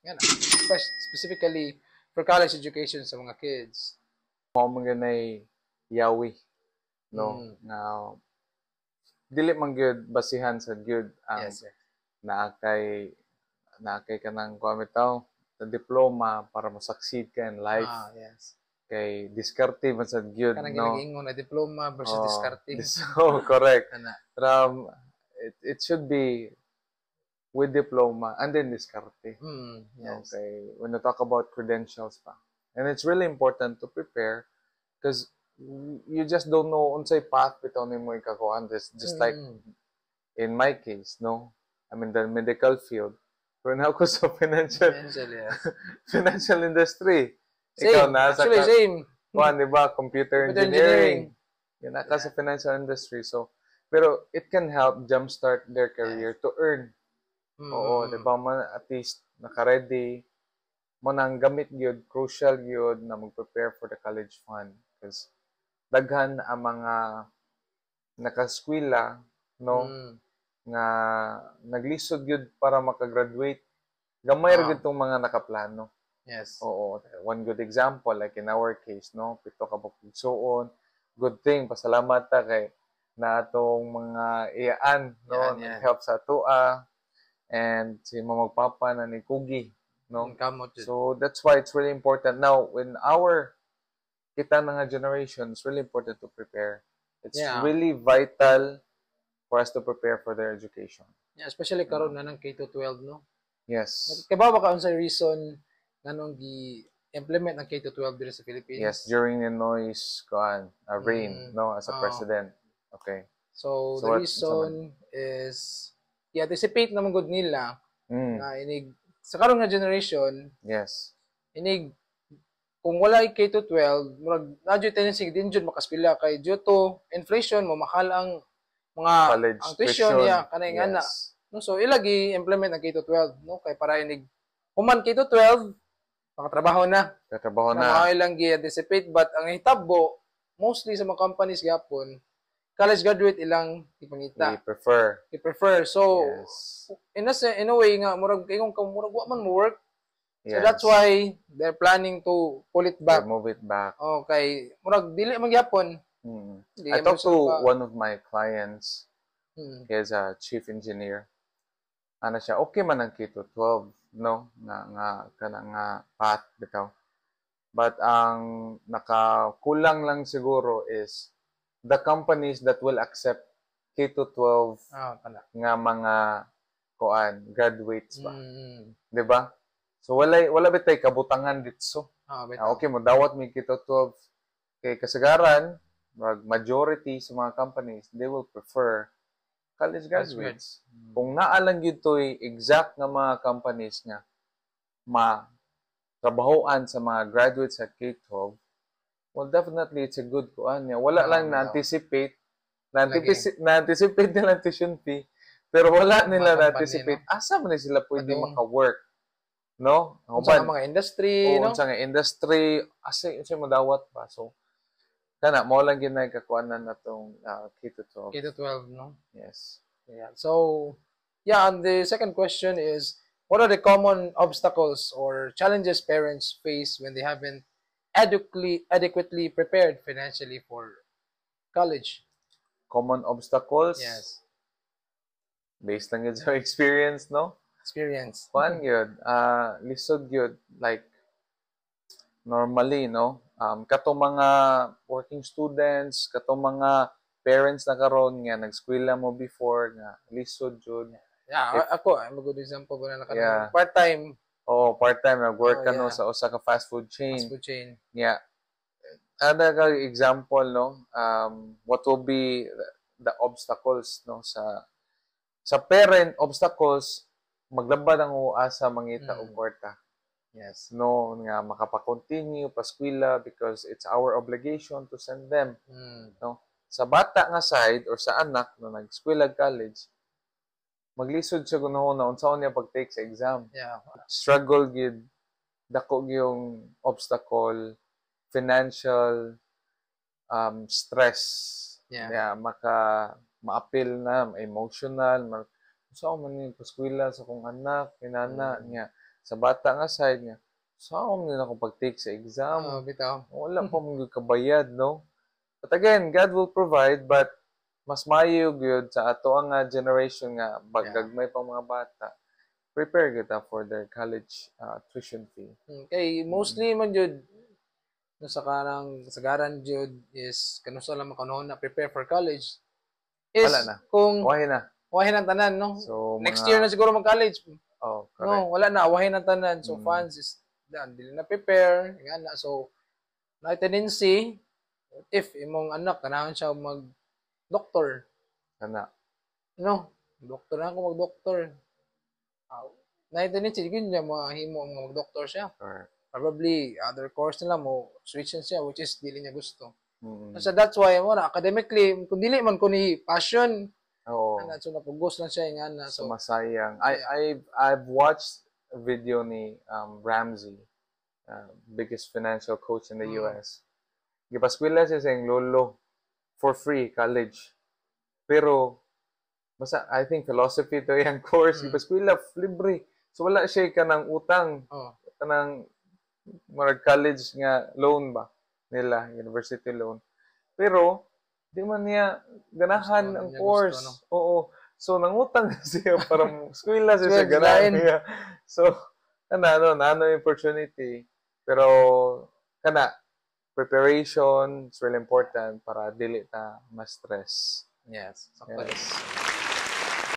Yan. Specifically for college education sa mga kids. Mao man ganay yawi, no? Now, dili man gyud basihan sa gyud ang Yes, sir. naakay kanang kuha bitaw sa diploma para mo succeed ka in life. Yes. Kay diskarte man sad gyud, Kanang no? ginag-ingon na diploma versus diskarte. So, correct. Kana. But, it should be with diploma and then diskarte. Yes. Okay, when you talk about credentials pa. And it's really important to prepare because you just don't know unsay path bitaw nimo ikakuan. Just like in my case, no? I'm in the medical field. Pero na ako sa financial industry. Same. Ikaw nasa Actually, same. Kuan, di ba? Computer engineering. Yan na sa financial industry. So, pero it can help jumpstart their career to earn. Oo, di ba? At least naka-ready mo nang gamit gyud, crucial gyud na mag-prepare for the college fund because daghan ang mga nakaskwela, no, nga naglisod gyud para makagraduate. Gamay ra gyud tong mga nakaplano. Yes. Oo, one good example like in our case, no, pito ka pagpugsoon. Good thing, pasalamat ta kay na atong mga iyaan, no, nag-help sa atoa and si mamagpapa na ni Kugi, no? So that's why it's really important now when kita na nga generation, it's really important to prepare. It's really vital for us to prepare for their education. Yeah, especially karon na ng K-12, no? Yes. Kaya ba ka unsay reason nganong gi-implement ng K-12 dito sa Philippines? Yes, during the noise reign, no, as a president. Okay. So the reason is i-anticipate naman gud nila na inig sa karon nga generation. Yes. Inig kung wala K-12, murag nadyo tendency din jud makaspila kay due to inflation mo mahal ang mga college ang tuition niya kanay nga na. No, so ilagi implement ang K-12, no, kay para inig human K-12 makatrabaho na. Katrabaho na. Mga ilang gi-anticipate but ang hitabo mostly sa mga companies gyapon college graduate ilang ipangita. I prefer. So in a way nga murag kayong murag wa man mo work. So that's why they're planning to pull it back. Move it back. Okay, murag dili man gyapon. I talked to one of my clients. He is a chief engineer. Ano siya, okay man ang K-12, no? Nga path bitaw. But ang nakakulang lang siguro is the companies that will accept K-12 nga mga graduates ba. 'Di ba? So wala bitay kabutangan dito. Okay mo dawat mi K-12 kay kasagaran majority sa mga companies they will prefer college graduates. Kung naalang gyud toy exact nga mga companies nga trabahoan sa mga graduates sa K-12, well, definitely, it's a good kuan niya. Wala lang na-anticipate nila tuition fee, pero wala nila na-anticipate asa man sila pwede maka-work. No? Unsa nga mga industry, no? Unsa nga industry, asa madawat pa. So, kana, mo lang ginay kakuanan na itong K-12. K-12, no? Yes. Yeah. So, and the second question is, what are the common obstacles or challenges parents face when they haven't adequately prepared financially for college? Common obstacles? Yes. Based lang yun sa experience, no? Experience. Kuan yun. Lisod yun. Like, normally, no? Katong mga working students, katong mga parents na karon nga nag-eskwela mo before nga lisod jud. Yeah, ako I'm a good example ba na part-time. Part-time nag-work ka no sa usa ka fast food chain. Yeah. Ada ka example no, what will be the obstacles no sa parent obstacles maglabad ang uasa mangita og kwarta. Yes. No, nga makapa-continue paskwela because it's our obligation to send them. No. Sa bata nga side or sa anak na nag-eskwela college, maglisod siya kuno na unsaon niya pag-take sa exam. Yeah. Struggle gid dako yung obstacle, financial stress. Yeah, maapil na, emotional, unsaon man ni paskwela sa kong anak, inana niya. sa bata nga side niya, saan nila akong pag-take sa exam? Bitaw. Wala pa mong kabayad, no? But again, God will provide, but mas mayo gyud sa ato ang generation nga baggagmay pa mga bata. Prepare kita for their college tuition fee. Kay mostly man jud no sa karang sagaran jud is kanusa lang makanahon na prepare for college is Wala na. kung Wahin ang tanan no. So, next year na siguro mag-college. Oh, correct. No, wala na wahin ang tanan. So funds is dili na prepare nga na. So na tendency if imong anak ganahan siya mag doktor. Kana. No, doktor na ako mag-doktor. Na tendency gyud niya mahimo ang mag-doktor siya. Correct. Probably other course nila mo switch siya which is dili niya gusto. So that's why mo na academically kung dili man ko ni passion. So napugos lang siya nga na. So masayang. I've watched a video ni Ramsey, biggest financial coach in the US. Gipaskwela siya sa lolo for free college. Pero I think philosophy to yung course. Gipaskwela libre. So wala siya kanang utang. Kanang college nga loan ba nila, university loan. Pero di man niya ganahan ang course. Gusto, no? Oo. So nangutang siya para eskwela siya sa ganahan niya. So ano opportunity. Pero kana preparation is really important para dili ta ma-stress. Yes. Yes.